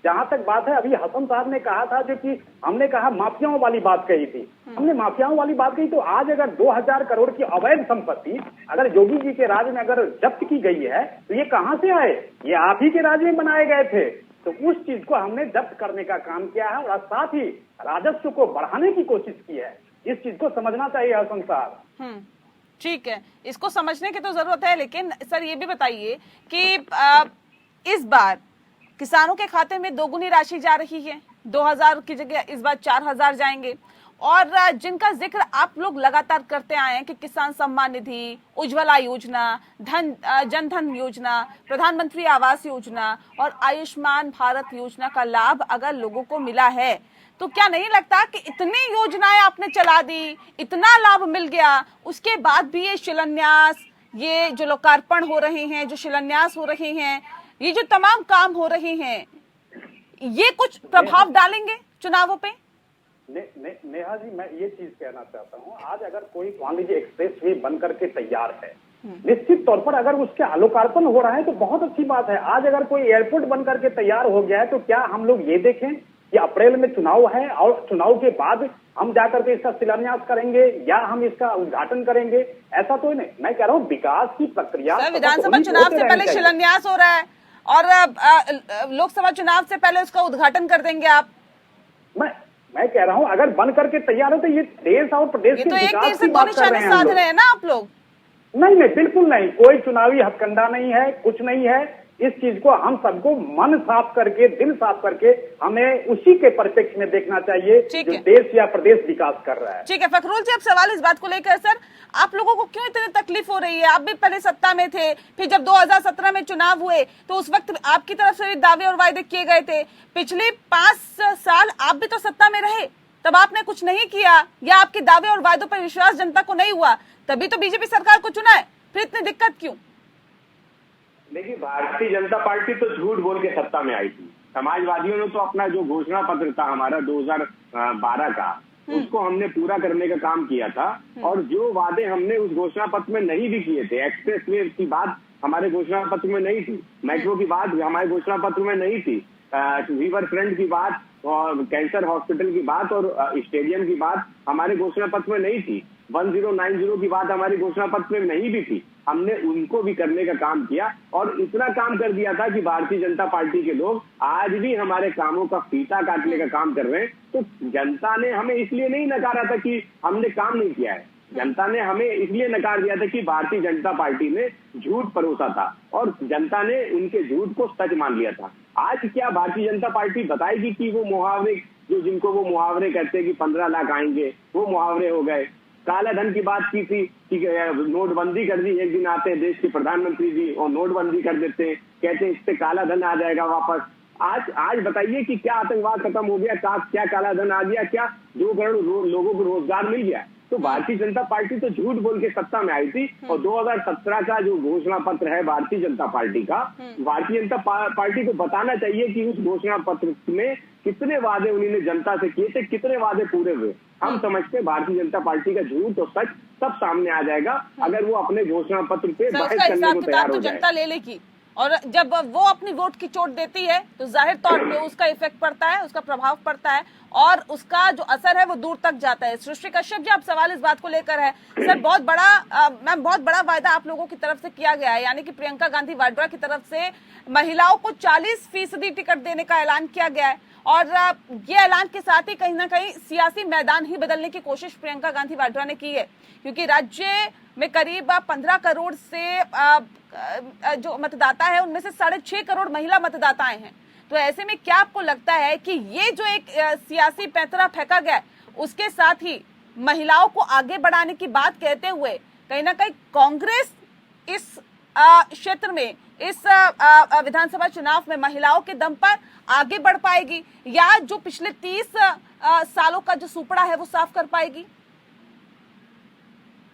Speaker 6: जहां तक बात है, अभी हसन साहब ने कहा था, जो कि हमने कहा माफियाओं वाली बात कही थी, हमने माफियाओं वाली बात कही, तो आज अगर 2000 करोड़ की अवैध संपत्ति अगर योगी जी के राज में अगर जब्त की गई है, तो ये कहां से आए? ये आप ही के राज में बनाए गए थे। तो उस चीज को हमने जब्त करने का काम किया है और साथ ही राजस्व को बढ़ाने की कोशिश की है। इस चीज को समझना चाहिए हसन साहब।
Speaker 1: ठीक है, इसको समझने की तो जरूरत है, लेकिन सर ये भी बताइए कि इस बार किसानों के खाते में दोगुनी राशि जा रही है, 2000 की जगह इस बार 4000 जाएंगे। और जिनका जिक्र आप लोग लगातार करते आए हैं कि किसान सम्मान निधि, उज्ज्वला योजना, जनधन योजना, प्रधानमंत्री आवास योजना और आयुष्मान भारत योजना का लाभ अगर लोगों को मिला है, तो क्या नहीं लगता कि इतनी योजनाएं आपने चला दी, इतना लाभ मिल गया, उसके बाद भी ये शिलान्यास, ये जो लोकार्पण हो रहे हैं, जो शिलान्यास हो रहे हैं, ये जो तमाम काम हो रहे हैं, ये कुछ प्रभाव डालेंगे चुनावों पे?
Speaker 6: नेहा जी, मैं ये चीज कहना चाहता हूँ, आज अगर कोई मान लीजिए एक्सप्रेस वे बन करके तैयार है, निश्चित तौर पर अगर उसके लोकार्पण हो रहा है तो बहुत अच्छी बात है। आज अगर कोई एयरपोर्ट बन करके तैयार हो गया है, तो क्या हम लोग ये देखें कि अप्रैल में चुनाव है और चुनाव के बाद हम जाकर के इसका शिलान्यास करेंगे या हम इसका उद्घाटन करेंगे? ऐसा तो नहीं। मैं कह रहा हूँ विकास की प्रक्रिया,
Speaker 1: विधानसभा चुनाव से पहले शिलान्यास हो रहा है और लोकसभा चुनाव से पहले उसका उद्घाटन कर देंगे आप?
Speaker 6: मैं कह रहा हूं अगर बन करके तैयार हो तो ये देश और प्रदेश के विकास की बात कर रहे हैं।
Speaker 1: साध रहे हैं ना आप लोग?
Speaker 6: नहीं, बिल्कुल नहीं, कोई चुनावी हथकंडा नहीं है, कुछ नहीं है। इस चीज को हम सबको मन साफ करके, दिल साफ करके हमें उसी के परिप्रेक्ष्य में देखना चाहिए जो देश या प्रदेश विकास कर रहा है।
Speaker 1: ठीक है फखरुल जी, अब सवाल इस बात को लेकर, सर आप लोगों को क्यों इतनी तकलीफ हो रही है? आप भी पहले सत्ता में थे, फिर जब 2017 में चुनाव हुए तो उस वक्त आपकी तरफ से भी दावे और वायदे किए गए थे। पिछले 5 साल आप भी तो सत्ता में रहे, तब आपने कुछ नहीं किया या आपके दावे और वायदों पर विश्वास जनता को नहीं हुआ, तभी तो बीजेपी सरकार को चुना है, फिर इतनी दिक्कत क्यों?
Speaker 7: देखिए, भारतीय जनता पार्टी तो झूठ बोल के सत्ता में आई थी। समाजवादियों ने तो अपना जो घोषणा पत्र था हमारा 2012 का, उसको हमने पूरा करने का काम किया था। और जो वादे हमने उस घोषणा पत्र में नहीं भी किए थे, एक्सप्रेस वे की बात हमारे घोषणा पत्र में नहीं थी, मेट्रो की बात हमारे घोषणा पत्र में नहीं थी, रिवर फ्रंट की बात और कैंसर हॉस्पिटल की बात और स्टेडियम की बात हमारे घोषणा पत्र में नहीं थी, 1090 की बात हमारी घोषणा पत्र में नहीं भी थी। हमने उनको भी करने का काम किया और इतना काम कर दिया था कि भारतीय जनता पार्टी के लोग आज भी हमारे कामों का फीता काटने का काम कर रहे हैं। तो जनता ने हमें इसलिए नहीं नकारा था कि हमने काम नहीं किया है, जनता ने हमें इसलिए नकार दिया था कि भारतीय जनता पार्टी ने झूठ परोसा था और जनता ने उनके झूठ को सच मान लिया था। आज क्या भारतीय जनता पार्टी बताएगी कि वो मुहावरे, जो जिनको वो मुहावरे कहते हैं कि 15 लाख आएंगे, वो मुहावरे हो गए। काला धन की बात की थी कि नोटबंदी कर दी, एक दिन आते हैं देश के प्रधानमंत्री जी और नोटबंदी कर देते हैं, कहते हैं इससे काला धन आ जाएगा वापस। आज बताइए कि क्या आतंकवाद खत्म हो गया, क्या काला धन आ गया, क्या 2 करोड़ लोगों को रोजगार मिल गया? तो भारतीय जनता पार्टी तो झूठ बोल के सत्ता में आई थी। और 2017 का जो घोषणा पत्र है भारतीय जनता पार्टी का, भारतीय जनता पार्टी को बताना चाहिए कि उस घोषणा पत्र में कितने वादे उन्होंने जनता से किए थे, कितने वादे पूरे हुए। हम समझते हैं भारतीय जनता पार्टी का झूठ और सच सब सामने आ जाएगा अगर वो अपने घोषणा पत्र पे बहस करने को तैयार हो जाए।
Speaker 1: जनता ले लेगी और जब वो अपनी वोट की चोट देती है तो जाहिर तौर पे उसका इफेक्ट पड़ता है, उसका प्रभाव पड़ता है और उसका जो असर है वो दूर तक जाता है। सृष्टि कश्यप जी, आप सवाल इस बात को लेकर है सर, बहुत बड़ा वायदा आप लोगों की तरफ से किया गया है, यानी कि प्रियंका गांधी वाड्रा की तरफ से महिलाओं को 40% टिकट देने का ऐलान किया गया है और ये ऐलान के साथ ही कहीं ना कहीं सियासी मैदान ही बदलने की कोशिश प्रियंका गांधी वाड्रा ने की है, क्योंकि राज्य में करीब 15 करोड़ से जो मतदाता है उनमें से 6.5 करोड़ महिला मतदाताएं हैं। तो ऐसे में क्या आपको लगता है कि ये जो एक सियासी पैंतरा फेंका गया उसके साथ ही महिलाओं को आगे बढ़ाने की बात कहते हुए कहीं ना कहीं कांग्रेस इस क्षेत्र में, इस विधानसभा चुनाव में महिलाओं के दम पर आगे बढ़ पाएगी या जो पिछले 30 सालों का जो सुपड़ा है वो साफ कर पाएगी?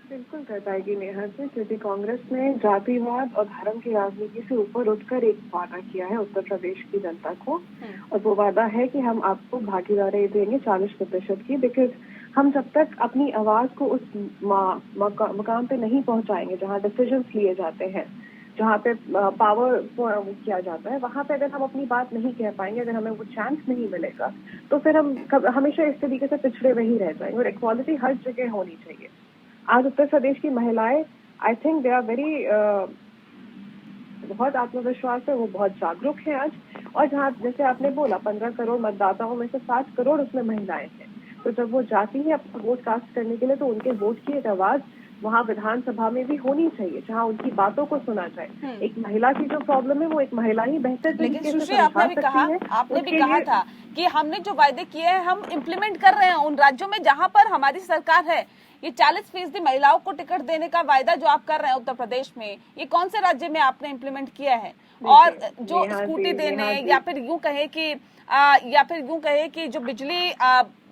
Speaker 8: बिल्कुल कर पाएगी नेहा जी, क्योंकि कांग्रेस ने जातिवाद और धर्म की राजनीति से ऊपर उठकर एक वादा किया है उत्तर प्रदेश की जनता को, और वो वादा है कि हम आपको भागीदारी देंगे 40% की, बिकॉज हम जब तक अपनी आवाज को उस मकाम पे नहीं पहुंचाएंगे जहां डिसीजंस लिए जाते हैं, जहाँ पे पावर किया जाता है, वहां पे अगर हम अपनी बात नहीं कह पाएंगे, अगर हमें वो चांस नहीं मिलेगा तो फिर हम हमेशा इस तरीके से पिछड़े में ही रह जाएंगे। और इक्वालिटी हर जगह होनी चाहिए। आज उत्तर प्रदेश की महिलाएं, I think they are very, बहुत आत्मविश्वास है, वो बहुत जागरूक है आज। और जहाँ जैसे आपने बोला 15 करोड़ मतदाताओं में से 7 करोड़ उसमें महिलाएं हैं, तो जब वो जाती है अपना वोट कास्ट करने के लिए तो उनके वोट की एक आवाज वहाँ विधानसभा में भी होनी चाहिए, जहाँ उनकी बातों को सुना जाए। एक महिला की जो प्रॉब्लम है वो एक महिला ही बेहतर तरीके से समझा सकती है।
Speaker 1: आपने भी कहा था कि हमने जो वायदे किए हैं हम इम्प्लीमेंट कर रहे हैं उन राज्यों में जहाँ पर हमारी सरकार है। ये 40% महिलाओं को टिकट देने का वायदा जो आप कर रहे हैं उत्तर प्रदेश में, ये कौन से राज्य में आपने इम्प्लीमेंट किया है? और जो स्कूटी देने या फिर यूं कहे कि जो बिजली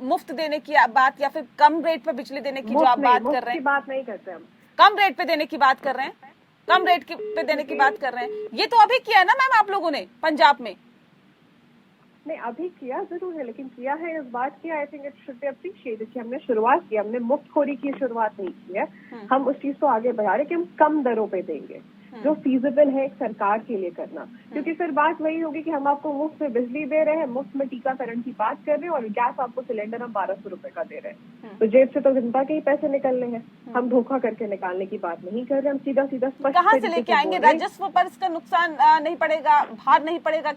Speaker 1: मुफ्त देने की बात या फिर कम रेट पे बिजली देने की जो आप बात कर रहे हैं,
Speaker 8: बात नहीं करते हम,
Speaker 1: कम रेट पे देने की बात कर रहे हैं, कम रेट पे देने की बात कर रहे हैं। ये तो अभी किया ना मैम आप लोगों ने पंजाब में?
Speaker 8: नहीं, अभी किया जरूर है, लेकिन किया है इस बात की, I think it should be appreciated कि हमने शुरुआत की, हमने मुफ्तखोरी की शुरुआत नहीं की है। हम उस चीज को आगे बढ़ा रहे कि हम कम दरों पे देंगे जो फीजिबल है एक सरकार के लिए करना, क्योंकि फिर बात वही होगी कि हम आपको मुफ्त में बिजली दे रहे हैं, मुफ्त में टीकाकरण की बात कर रहे हैं और गैस आपको सिलेंडर हम 1200 रुपए का दे रहे हैं, तो जेब से तो जनता के ही पैसे निकलने हैं। हम धोखा करके निकालने की बात नहीं कर रहे, हम सीधा स्पष्ट
Speaker 1: कहाँ से लेके आएंगे? राजस्व पर इसका नुकसान नहीं पड़ेगा, भार नहीं पड़ेगा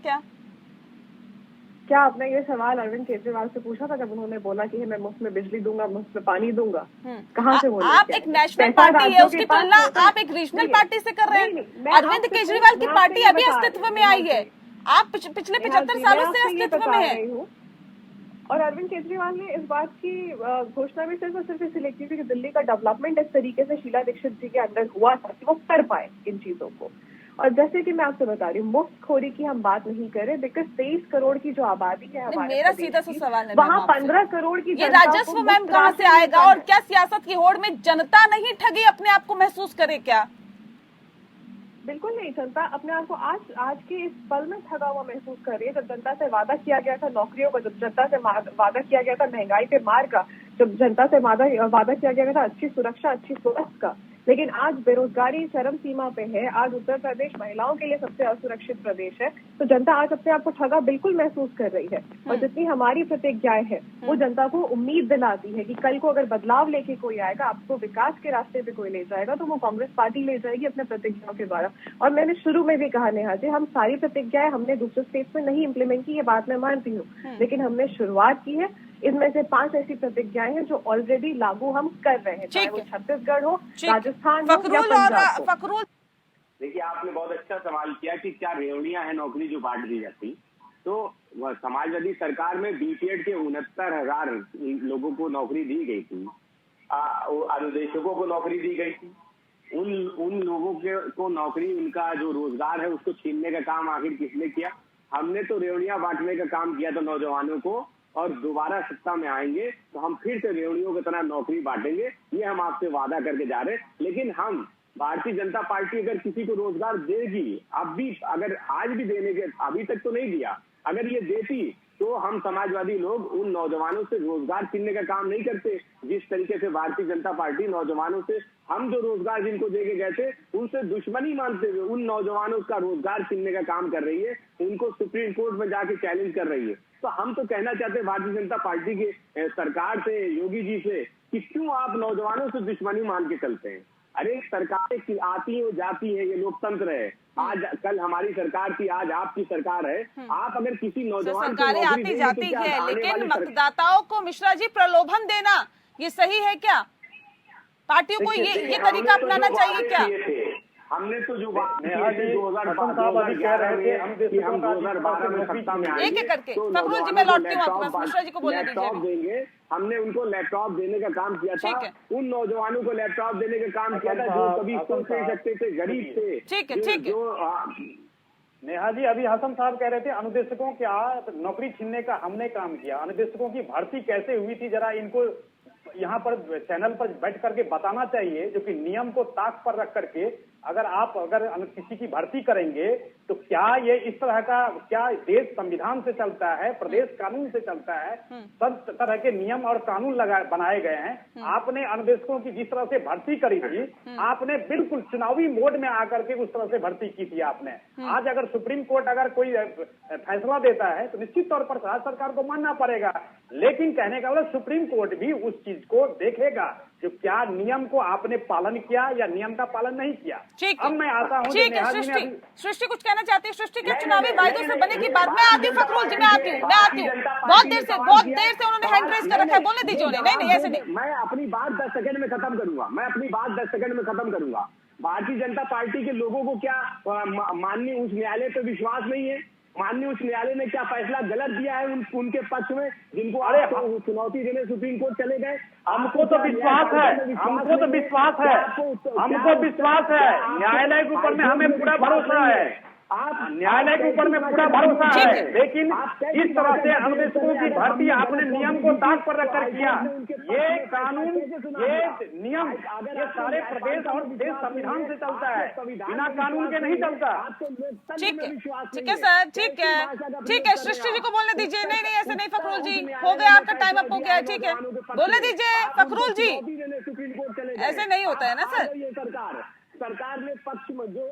Speaker 1: क्या
Speaker 8: आपने ये सवाल अरविंद केजरीवाल से पूछा था जब उन्होंने बोला कि मैं मुफ्त में बिजली दूंगा, मुफ्त में पानी दूंगा? कहाँ से बोला?
Speaker 1: आप एक नेशनल पार्टी है, उसकी तुलना आप एक रीजनल पार्टी से कर रहे हैं। अरविंद केजरीवाल की पार्टी अभी अस्तित्व में आई है, आप पिछले 75 सालों से अस्तित्व में है।
Speaker 8: और अरविंद केजरीवाल ने इस बात की घोषणा भी सिर्फ और सिर्फ इसलिए की कि दिल्ली का डेवलपमेंट इस तरीके से शीला दीक्षित जी के अंदर हुआ था कि वो कर पाए इन चीजों को। और जैसे कि मैं आपसे बता रही हूँ, मुफ्तखोरी की हम बात नहीं करें, बिकॉज 23 करोड़ की जो आबादी है हमारे,
Speaker 1: मेरा सीधा सा सवाल है,
Speaker 8: वहाँ 15 करोड़ की
Speaker 1: ये राजस्व मैम कहाँ से आएगा? और क्या सियासत की होड़ में जनता नहीं ठगी अपने आप को महसूस करे क्या?
Speaker 8: बिल्कुल नहीं। जनता अपने आप को आज के इस पल में ठगा हुआ महसूस कर रही है। जब जनता से वादा किया गया था नौकरियों का, जब जनता से वादा किया गया था महंगाई पे मार का, जब जनता से वादा किया गया था अच्छी सुरक्षा, अच्छी स्वास्थ्य का, लेकिन आज बेरोजगारी चरम सीमा पे है। आज उत्तर प्रदेश महिलाओं के लिए सबसे असुरक्षित प्रदेश है। तो जनता आज अपने आप को ठगा बिल्कुल महसूस कर रही है। और जितनी हमारी प्रतिज्ञाएं हैं वो जनता को उम्मीद दिलाती है कि कल को अगर बदलाव लेके कोई आएगा, आपको विकास के रास्ते पे कोई ले जाएगा, तो वो कांग्रेस पार्टी ले जाएगी अपने प्रतिज्ञाओं के द्वारा। और मैंने शुरू में भी कहा नेहा जी, हम सारी प्रतिज्ञाएं हमने दूसरे स्टेट्स में नहीं इम्प्लीमेंट की, ये बात मैं मानती हूँ, लेकिन हमने शुरुआत की है। इसमें से 5 ऐसी प्रतिज्ञाएं हैं जो ऑलरेडी लागू हम कर रहे हैं, चाहे वो छत्तीसगढ़ हो, राजस्थान हो या पंजाब हो।
Speaker 7: देखिए, आपने बहुत अच्छा सवाल किया कि क्या रेवड़ियां हैं नौकरी जो बांट दी जाती। तो समाजवादी सरकार में बीपीएड के 69,000 लोगों को नौकरी दी गई थी, अनुदेशकों को नौकरी दी गई थी। उन लोगों को नौकरी, उनका जो रोजगार है उसको छीनने का काम आखिर किसने किया? हमने तो रेवड़ियां बांटने का काम किया था नौजवानों को, और दोबारा सत्ता में आएंगे तो हम फिर से रेवड़ियों की तरह नौकरी बांटेंगे, ये हम आपसे वादा करके जा रहे हैं। लेकिन हम भारतीय जनता पार्टी अगर किसी को रोजगार देगी, अब भी अगर आज भी देने के, अभी तक तो नहीं दिया, अगर ये देती तो हम समाजवादी लोग उन नौजवानों से रोजगार छीनने का काम नहीं करते। जिस तरीके से भारतीय जनता पार्टी नौजवानों से, हम जो रोजगार जिनको देके गए थे उनसे दुश्मनी मानते हुए उन नौजवानों का रोजगार छीनने का काम कर रही है, उनको सुप्रीम कोर्ट में जाके चैलेंज कर रही है। तो हम तो कहना चाहते हैं भारतीय जनता पार्टी के सरकार से, योगी जी से, कि क्यों आप नौजवानों से दुश्मनी मान के चलते हैं? अरे सरकारें आती है जाती है, ये लोकतंत्र है। आज कल हमारी सरकार थी, आज आपकी सरकार है। आप अगर किसी नौजवान
Speaker 1: सरकारें आती जाती है, लेकिन मतदाताओं को मिश्रा जी प्रलोभन देना ये सही है क्या? पार्टियों को ये तरीका अपनाना चाहिए क्या?
Speaker 7: हमने तो जो बात की थी 2012 में हम 2012 में सत्ता में आएंगे,
Speaker 1: एक करके फखरुल जी मैं लौटती हूँ आपके पास, मिश्रा जी को बोलने
Speaker 7: दीजिए। हमने उनको लैपटॉप देने का काम किया था, उन नौजवानों को लैपटॉप देने का काम किया था जो कभी सुन नहीं सकते थे, गरीब थे।
Speaker 1: ठीक है।
Speaker 6: नेहा जी, अभी हसन साहब कह रहे थे अनुदेशकों क्या नौकरी छीनने का हमने काम किया। अनुदेशकों की भर्ती कैसे हुई थी जरा इनको यहाँ पर चैनल पर बैठ करके बताना चाहिए, जो कि नियम को ताक पर रख करके अगर किसी की भर्ती करेंगे तो क्या ये इस तरह का, क्या देश संविधान से चलता है, प्रदेश कानून से चलता है, सब तरह के नियम और कानून बनाए गए हैं। आपने अनुदेशकों की जिस तरह से भर्ती करी थी, आपने बिल्कुल चुनावी मोड में आकर के उस तरह से भर्ती की थी आपने। आज अगर सुप्रीम कोर्ट अगर कोई फैसला देता है तो निश्चित तौर पर राज्य सरकार को मानना पड़ेगा, लेकिन कहने का मतलब सुप्रीम कोर्ट भी उस चीज को देखेगा जो क्या नियम को आपने पालन किया या नियम का पालन नहीं किया। अब मैं आता हूँ,
Speaker 1: ठीक है सृष्टि कुछ कहना चाहती है? सृष्टि के चुनावी वायदों से बने की बात। मैं आती हूँ फखरुल जी, मैं आती हूँ। बहुत देर से उन्होंने हैंड रेज कर रखा है, बोलने दीजिए उन्हें। नहीं ऐसे नहीं,
Speaker 7: मैं अपनी बात 10 सेकंड में खत्म करूंगा। भारतीय जनता पार्टी के लोगों को क्या माननीय उच्च न्यायालय पे विश्वास नहीं है? माननीय उच्च न्यायालय ने क्या फैसला गलत दिया है उनके पक्ष में, जिनको चुनौती देने सुप्रीम कोर्ट चले गए?
Speaker 6: हमको तो विश्वास है, न्यायालय के ऊपर में हमें पूरा भरोसा है, न्यायालय के ऊपर में पूरा भरोसा है। लेकिन इस तरह से अनुदेशकों की भर्ती आपने नियम को ताक पर रखकर किया। ये कानून, ये नियम, ये सारे प्रदेश और देश संविधान से चलता है, बिना कानून के नहीं चलता।
Speaker 1: ठीक है सर, ठीक है। सृष्टि जी को बोलने दीजिए। नहीं ऐसे नहीं फखरुल जी, हो गया आपका टाइम अप हो गया है। ठीक है, बोलने दीजिए फखरुल जी, ऐसे नहीं होता है ना सर।
Speaker 7: सरकार ने पक्ष में जो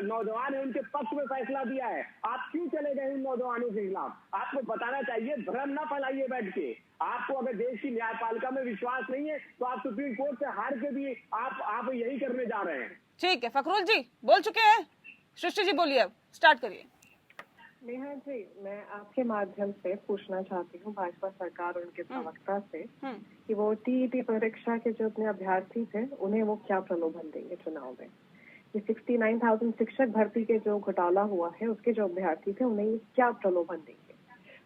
Speaker 7: नौजवान है उनके पक्ष में फैसला दिया है, आप क्यों चले गए उन नौजवानों के खिलाफ? आपको बताना चाहिए, भ्रम ना फैलाइए बैठ के। आपको अगर देश की न्यायपालिका में विश्वास नहीं है तो आप सुप्रीम कोर्ट से हार के भी आप यही करने जा रहे हैं।
Speaker 1: ठीक है फखरुल जी बोल चुके हैं, सृष्टि जी बोलिए, अब स्टार्ट करिए।
Speaker 8: नेहा जी, मैं आपके माध्यम से पूछना चाहती हूँ भाजपा सरकार और उनके प्रवक्ता से कि वो टीईटी परीक्षा के जो अपने अभ्यर्थी थे उन्हें वो क्या प्रलोभन देंगे चुनाव में? ये 69,000 शिक्षक भर्ती के जो घोटाला हुआ है उसके जो अभ्यर्थी थे उन्हें क्या प्रलोभन देंगे?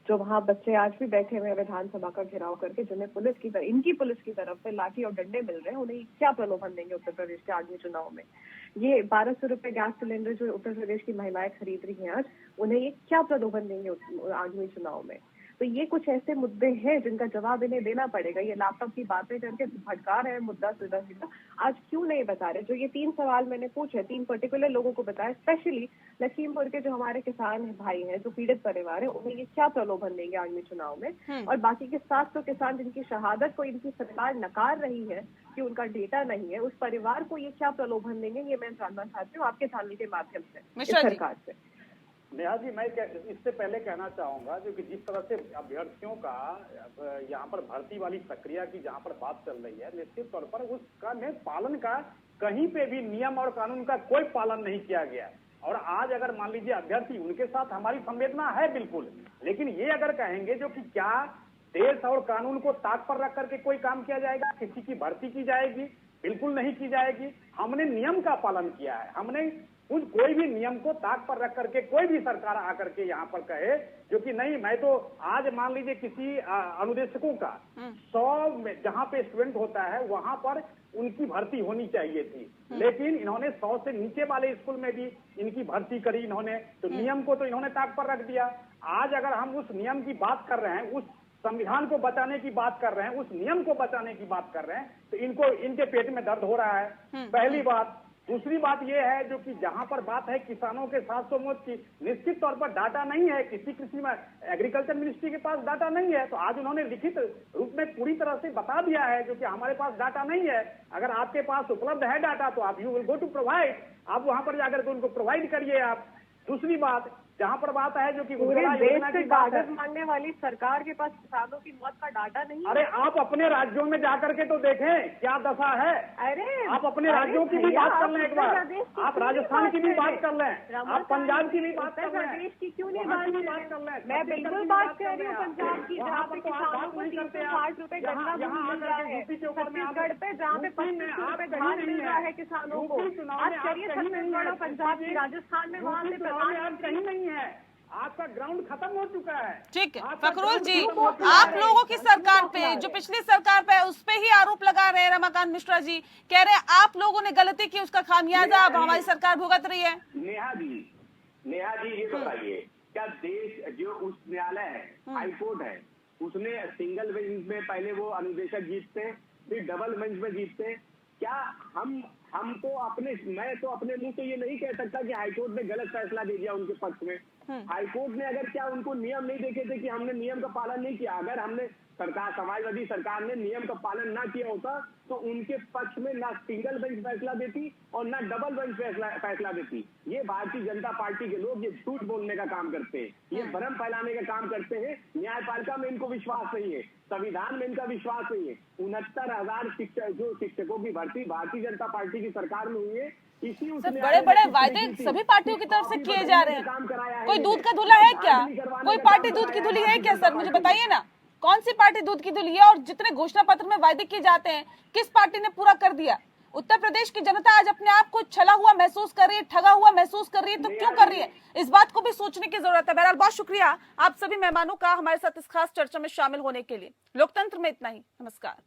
Speaker 8: जो वहाँ बच्चे आज भी बैठे हुए विधानसभा का घेराव करके, जिन्हें इनकी पुलिस की तरफ से लाठी और डंडे मिल रहे हैं, उन्हें क्या प्रलोभन देंगे उत्तर प्रदेश के आगामी चुनाव में? ये 1200 रुपए गैस सिलेंडर जो उत्तर प्रदेश की महिलाएं खरीद रही हैं आज, उन्हें ये क्या प्रलोभन देंगे आगामी चुनाव में? तो ये कुछ ऐसे मुद्दे हैं जिनका जवाब इन्हें देना पड़ेगा। ये लैपटॉप की बातें करके भटका रहे हैं मुद्दा सीधा सीधा, आज क्यों नहीं बता रहे? जो ये 3 सवाल मैंने पूछे, 3 पर्टिकुलर लोगों को बताया, स्पेशली लखीमपुर के जो हमारे किसान भाई हैं, जो पीड़ित परिवार है, उन्हें ये क्या प्रलोभन देंगे आगामी चुनाव में? और बाकी के 700 किसान जिनकी शहादत को इनकी सरकार नकार रही है कि उनका डेटा नहीं है, उस परिवार को ये क्या प्रलोभन देंगे, ये मैं जानना चाहती हूँ आपके चैनल के माध्यम से, सरकार से।
Speaker 6: नेहा जी, मैं इससे पहले कहना चाहूंगा जो कि जिस तरह से अभ्यर्थियों का यहाँ पर भर्ती वाली प्रक्रिया की जहाँ पर बात चल रही है, निश्चित तौर पर उसका में पालन का कहीं पे भी नियम और कानून का कोई पालन नहीं किया गया। और आज अगर मान लीजिए अभ्यर्थी, उनके साथ हमारी संवेदना है बिल्कुल, लेकिन ये अगर कहेंगे जो कि क्या देश और कानून को ताक पर रख करके कोई काम किया जाएगा, किसी की भर्ती की जाएगी? बिल्कुल नहीं की जाएगी। हमने नियम का पालन किया है। हमने कोई भी नियम को ताक पर रख करके कोई भी सरकार आकर के यहाँ पर कहे जो कि नहीं, मैं तो आज मान लीजिए किसी अनुदेशकों का 100 जहाँ पे स्टूडेंट होता है वहां पर उनकी भर्ती होनी चाहिए थी, लेकिन इन्होंने 100 से नीचे वाले स्कूल में भी इनकी भर्ती करी इन्होंने, तो नियम को तो इन्होंने ताक पर रख दिया। आज अगर हम उस नियम की बात कर रहे हैं, उस संविधान को बचाने की बात कर रहे हैं, उस नियम को बचाने की बात कर रहे हैं, तो इनके पेट में दर्द हो रहा है, पहली बात। दूसरी बात यह है जो कि जहां पर बात है किसानों के 700 मौत की, निश्चित तौर पर डाटा नहीं है, किसी में एग्रीकल्चर मिनिस्ट्री के पास डाटा नहीं है, तो आज उन्होंने लिखित रूप में पूरी तरह से बता दिया है जो कि हमारे पास डाटा नहीं है। अगर आपके पास उपलब्ध है डाटा तो आप you will go to provide, आप वहां पर जाकर के उनको प्रोवाइड करिए आप। दूसरी बात, जहाँ पर बात है जो कि
Speaker 8: पूरे देश से कागज मांगने वाली सरकार के पास किसानों की मौत का डाटा नहीं है।
Speaker 6: अरे आप अपने राज्यों में जाकर के तो देखें क्या दशा है।
Speaker 8: अरे
Speaker 6: आप अपने राज्यों की भी बात कर लें एक बार, आप राजस्थान की भी बात कर लें, आप पंजाब की भी बात कर लें,
Speaker 8: प्रदेश की क्यों नहीं बात कर लें? मैं बिल्कुल बात कर रही हूँ पंजाब की, जहाँ पे किसानों को 360 रुपए गन्ना मिल रहा है, छत्तीसगढ़ पे जहाँ पे 25 रुपए धान मिल रहा है किसानों को। आज करिए छत्तीसगढ़ और पंजाब की, राजस्थान में वहाँ पे
Speaker 6: कहीं नहीं है, आपका ग्राउंड खत्म हो चुका है।
Speaker 1: ठीक है फखरुल जी, आप लोगों की सरकार पे, जो पिछली सरकार पे है, उस पे ही आरोप लगा रहे हैं रमाकांत मिश्रा जी, कह रहे हैं आप लोगों ने गलती की, उसका खामियाजा अब हमारी सरकार भुगत रही है।
Speaker 7: नेहा जी ये बताइए, क्या देश जो उच्च न्यायालय है, हाई कोर्ट है, उसने सिंगल बेंच में पहले वो अनुदेशक जीतते, फिर डबल बेंच में जीतते? क्या हम तो मैं तो अपने मुंह से ये नहीं कह सकता कि हाईकोर्ट ने गलत फैसला दे दिया उनके पक्ष में। हाईकोर्ट ने अगर क्या उनको नियम नहीं देखे थे कि हमने नियम का पालन नहीं किया, अगर हमने समाजवादी सरकार ने नियम का पालन ना किया होता तो उनके पक्ष में ना सिंगल बेंच फैसला देती और ना डबल बेंच फैसला देती। ये भारतीय जनता पार्टी के लोग ये झूठ बोलने का काम करते हैं, ये भ्रम फैलाने का काम करते हैं। न्यायपालिका में इनको विश्वास नहीं है, संविधान में इनका विश्वास नहीं है। 69,000 जो शिक्षकों की भर्ती भारतीय जनता पार्टी की सरकार में हुई है,
Speaker 1: सर बड़े बड़े वायदे सभी पार्टियों की तरफ से किए जा रहे हैं। कोई दूध का धुला है क्या? कोई पार्टी दूध की धुली है क्या? सर मुझे बताइए ना, कौन सी पार्टी दूध की धुली है? और जितने घोषणा पत्र में वायदे किए जाते हैं, किस पार्टी ने पूरा कर दिया? उत्तर प्रदेश की जनता आज अपने आप को छला हुआ महसूस कर रही है, ठगा हुआ महसूस कर रही है, तो क्यों कर रही है? इस बात को भी सोचने की जरूरत है। बहरहाल बहुत शुक्रिया आप सभी मेहमानों का हमारे साथ इस खास चर्चा में शामिल होने के लिए। लोकतंत्र में इतना ही, नमस्कार।